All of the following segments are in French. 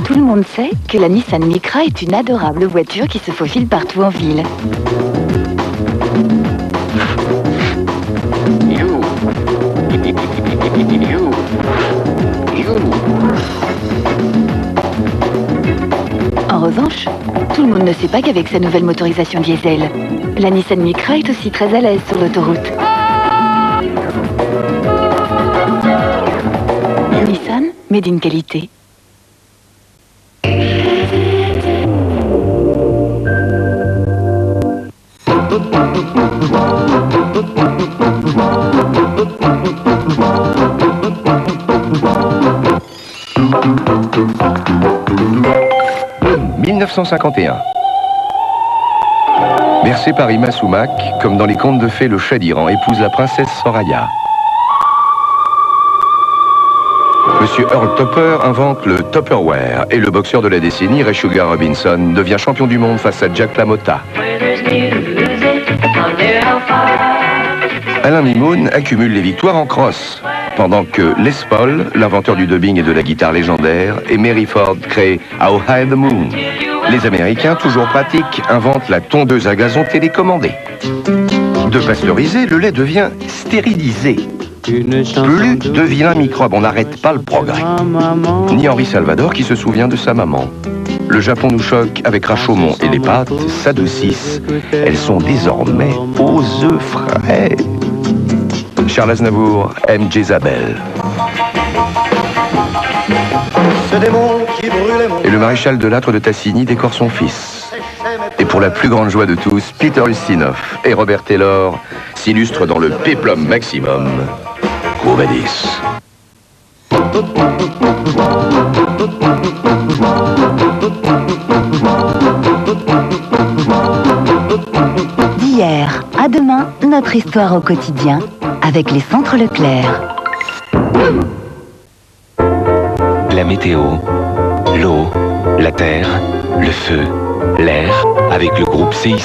Tout le monde sait que la Nissan Micra est une adorable voiture qui se faufile partout en ville. En revanche, tout le monde ne sait pas qu'avec sa nouvelle motorisation diesel, la Nissan Micra est aussi très à l'aise sur l'autoroute. Nissan, made in qualité. « 1951. Bercé par Ima Sumac, comme dans les contes de fées, le Shah d'Iran épouse la princesse Soraya. Monsieur Earl Topper invente le Tupperware et le boxeur de la décennie, Ray Sugar Robinson, devient champion du monde face à Jack LaMotta. Alain Mimoun accumule les victoires en cross, pendant que Les Paul, l'inventeur du dubbing et de la guitare légendaire, et Mary Ford créent How High the Moon. Les Américains, toujours pratiques, inventent la tondeuse à gazon télécommandée. De pasteuriser, le lait devient stérilisé. Plus de vilains microbes, on n'arrête pas le progrès. Ni Henri Salvador qui se souvient de sa maman. Le Japon nous choque avec Rashomon et les pâtes s'adoucissent. Elles sont désormais aux œufs frais. Charles Aznavour aime Jézabel. Et le maréchal de Lattre de Tassigny décore son fils. Et pour la plus grande joie de tous, Peter Ustinov et Robert Taylor s'illustrent dans le péplum maximum. Quo vadis. D'hier à demain, notre histoire au quotidien avec les centres Leclerc. La météo, l'eau, la terre, le feu, l'air, avec le groupe CIC.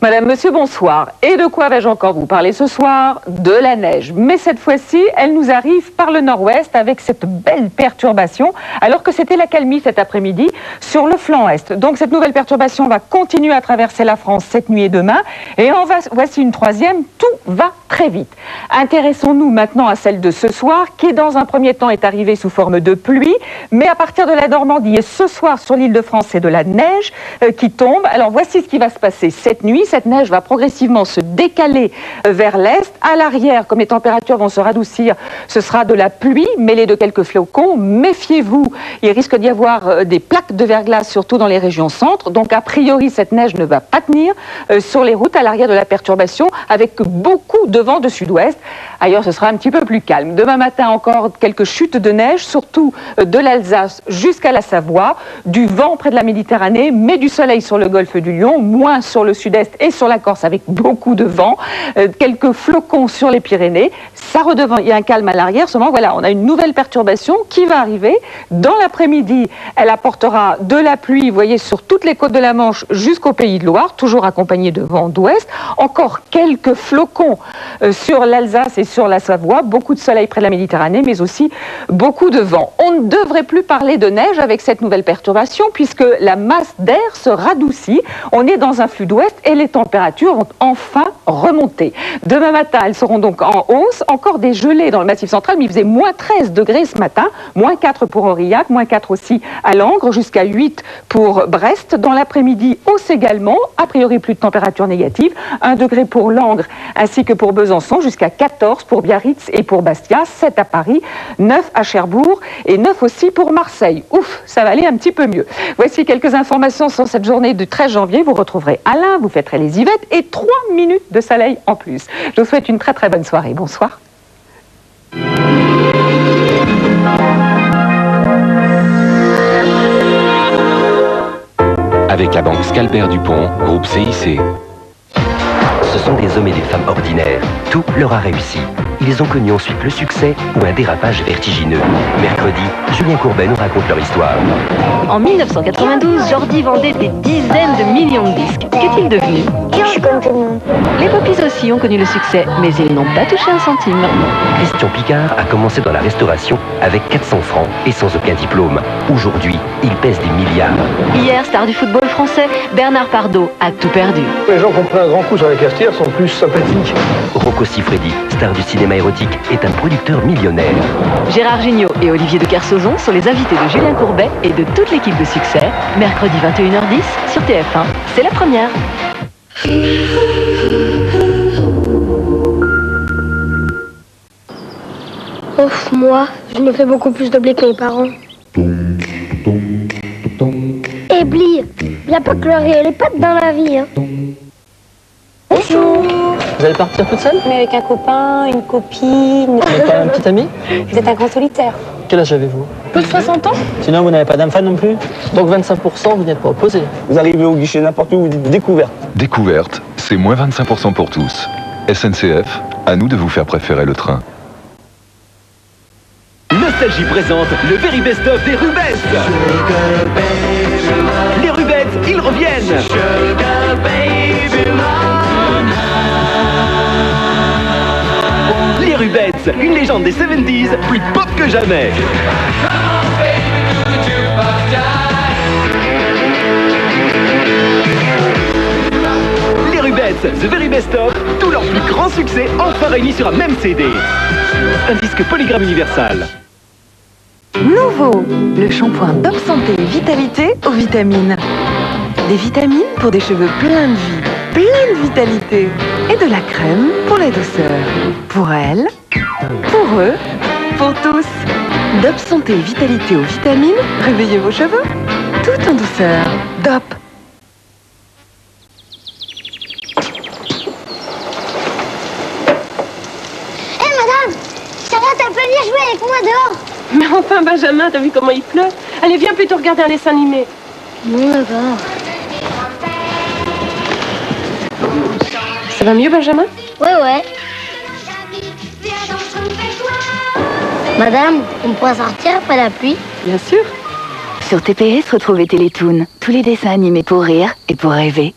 Madame, monsieur, bonsoir. Et de quoi vais-je encore vous parler ce soir? De la neige. Mais cette fois-ci, elle nous arrive par le nord-ouest avec cette belle perturbation, alors que c'était l'accalmie cet après-midi sur le flanc est. Donc cette nouvelle perturbation va continuer à traverser la France cette nuit et demain. Et voici une troisième. Tout va très vite. Intéressons-nous maintenant à celle de ce soir, qui dans un premier temps est arrivée sous forme de pluie, mais à partir de la Normandie et ce soir sur l'île de France, c'est de la neige qui tombe. Alors voici ce qui va se passer cette nuit. Cette neige va progressivement se décaler vers l'est. À l'arrière, comme les températures vont se radoucir, ce sera de la pluie mêlée de quelques flocons. Méfiez-vous, il risque d'y avoir des plaques de verglas, surtout dans les régions centres. Donc a priori, cette neige ne va pas tenir sur les routes à l'arrière de la perturbation, avec beaucoup de vent de sud-ouest. Ailleurs, ce sera un petit peu plus calme. Demain matin, encore quelques chutes de neige, surtout de l'Alsace jusqu'à la Savoie. Du vent près de la Méditerranée, mais du soleil sur le golfe du Lion, moins sur le sud-est et sur la Corse avec beaucoup de vent, quelques flocons sur les Pyrénées, ça redevient, il y a un calme à l'arrière, seulement voilà, on a une nouvelle perturbation qui va arriver. Dans l'après-midi, elle apportera de la pluie, vous voyez, sur toutes les côtes de la Manche jusqu'au Pays de Loire, toujours accompagnée de vent d'ouest, encore quelques flocons sur l'Alsace et sur la Savoie, beaucoup de soleil près de la Méditerranée, mais aussi beaucoup de vent. On ne devrait plus parler de neige avec cette nouvelle perturbation, puisque la masse d'air se radoucit, on est dans un flux d'ouest et les températures vont enfin remonter. Demain matin, elles seront donc en hausse. Encore des gelées dans le Massif central, mais il faisait moins 13 degrés ce matin, moins 4 pour Aurillac, moins 4 aussi à Langres, jusqu'à 8 pour Brest. Dans l'après-midi, hausse également, a priori plus de température négative, 1 degré pour Langres ainsi que pour Besançon, jusqu'à 14 pour Biarritz et pour Bastia, 7 à Paris, 9 à Cherbourg et 9 aussi pour Marseille. Ouf, ça va aller un petit peu mieux. Voici quelques informations sur cette journée du 13 janvier. Vous retrouverez Alain, vous fêterez les Yvettes et 3 minutes de soleil en plus. Je vous souhaite une très très bonne soirée. Bonsoir. Avec la banque Scalper Dupont, groupe CIC. Ce sont des hommes et des femmes ordinaires. Tout leur a réussi. ils ont connu ensuite le succès ou un dérapage vertigineux. Mercredi, Julien Courbet nous raconte leur histoire. En 1992, Jordi vendait des dizaines de millions de disques. Qu'est-il devenu? Je suis comme tout le monde. Les Poppies aussi ont connu le succès, mais ils n'ont pas touché un centime. Christian Picard a commencé dans la restauration avec 400 francs et sans aucun diplôme. Aujourd'hui, il pèse des milliards. Hier, star du football français, Bernard Pardo a tout perdu. Les gens qui ont pris un grand coup sur la cafetière sont plus sympathiques. Rocco Siffredi, star du cinéma érotique, est un producteur millionnaire. Gérard Jugnot et Olivier de Kersauzon sont les invités de Julien Courbet et de toute l'équipe de Succès. Mercredi 21h10 sur TF1. C'est la première. Ouf, moi, je me fais beaucoup plus de blé que mes parents. Et Bli, viens pas colorer les pattes dans la vie, hein. Bonjour. Vous allez partir toute seule? Mais avec un copain, une copine. Vous n'avez pas un petit ami? Vous êtes un grand solitaire. Quel âge avez-vous? Plus de 60 ans? Sinon, vous n'avez pas d'âme fan non plus? Donc 25%, vous n'êtes pas opposé. Vous arrivez au guichet n'importe où, vous dites découverte. Découverte, c'est moins 25% pour tous. SNCF, à nous de vous faire préférer le train. Nostalgie présente le Very Best of des Rubettes. Les Rubettes, ils reviennent. Les Rubettes, une légende des 70s, plus pop que jamais. Les Rubettes, The Very Best of, tous leurs plus grands succès enfin réunis sur un même CD. Un disque Polygram Universal. Nouveau, le shampoing Dop Santé Vitalité aux vitamines. Des vitamines pour des cheveux pleins de vie, plein de vitalité. Et de la crème pour la douceur. Pour elle, pour eux, pour tous. Dop Santé Vitalité aux vitamines, réveillez vos cheveux. Tout en douceur. Dop. Hé madame, ça va, t'as pas venir jouer avec moi dehors? Mais enfin, Benjamin, t'as vu comment il pleut? Allez, viens plutôt regarder un dessin animé. Bon, d'accord. Ça va mieux, Benjamin? Ouais. Madame, on pourra sortir après la pluie? Bien sûr. Sur TPS, retrouvez Télétoon. Tous les dessins animés pour rire et pour rêver.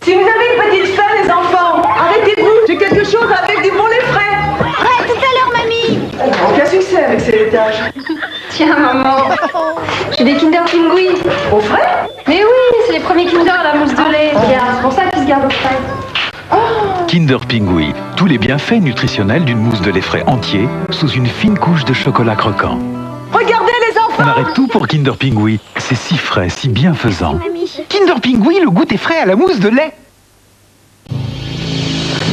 Si vous avez une petite faim, les enfants, arrêtez-vous. J'ai quelque chose avec du bon lait frais. Ouais, tout à l'heure, mamie. Aucun succès avec ces laitages. Tiens, maman, j'ai des Kinder Pingui. Au frais? Mais oui, c'est les premiers Kinder à la mousse de lait. Regarde, c'est pour ça qu'ils se gardent au frais. Kinder Pingui, tous les bienfaits nutritionnels d'une mousse de lait frais entier sous une fine couche de chocolat croquant. Regardez les On enfants. arrête tout pour Kinder Pingui, c'est si frais, si bienfaisant. Kinder Pingui, le goût est frais à la mousse de lait.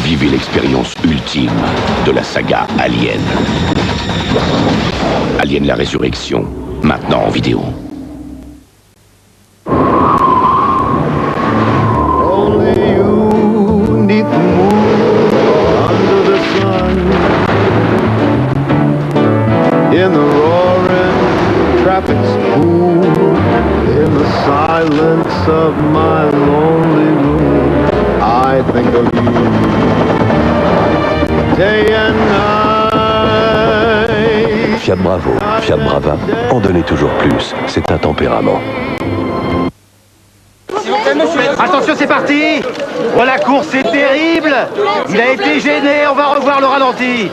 Vivez l'expérience ultime de la saga Alien. Alien la résurrection, maintenant en vidéo. In the roaring traffic school, in the silence of my lonely room, I think of you day and night. Fiat Bravo, Fiat Brava, en donnez toujours plus, c'est un tempérament. Attention, c'est parti. Oh, la course est terrible. Il a été gêné, on va revoir le ralenti.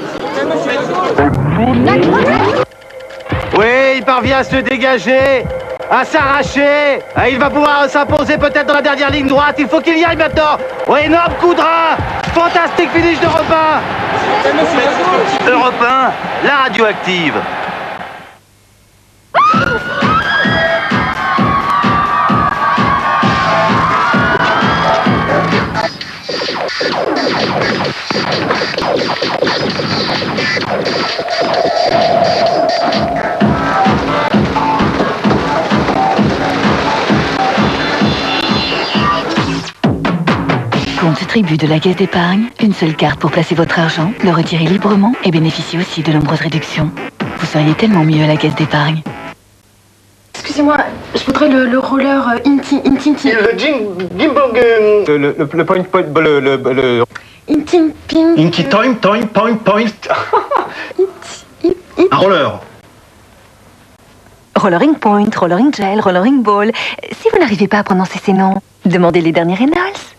Oui, il parvient à se dégager, à s'arracher. Il va pouvoir s'imposer peut-être dans la dernière ligne droite. Il faut qu'il y aille maintenant. Oh, énorme coup de rein. Fantastique finish d'Europe 1. Europe 1, la radioactive. Compte tribu de la Caisse d'épargne, une seule carte pour placer votre argent, le retirer librement et bénéficier aussi de nombreuses réductions. Vous seriez tellement mieux à la Caisse d'épargne. Excusez-moi, Je voudrais le roller Inti. Le gimbog. Le point. Le. Inti Ping. Inti Point. Un roller. Rollering Point, Rollering Gel, Rollering Ball. Si vous n'arrivez pas à prononcer ces noms, demandez les derniers Reynolds.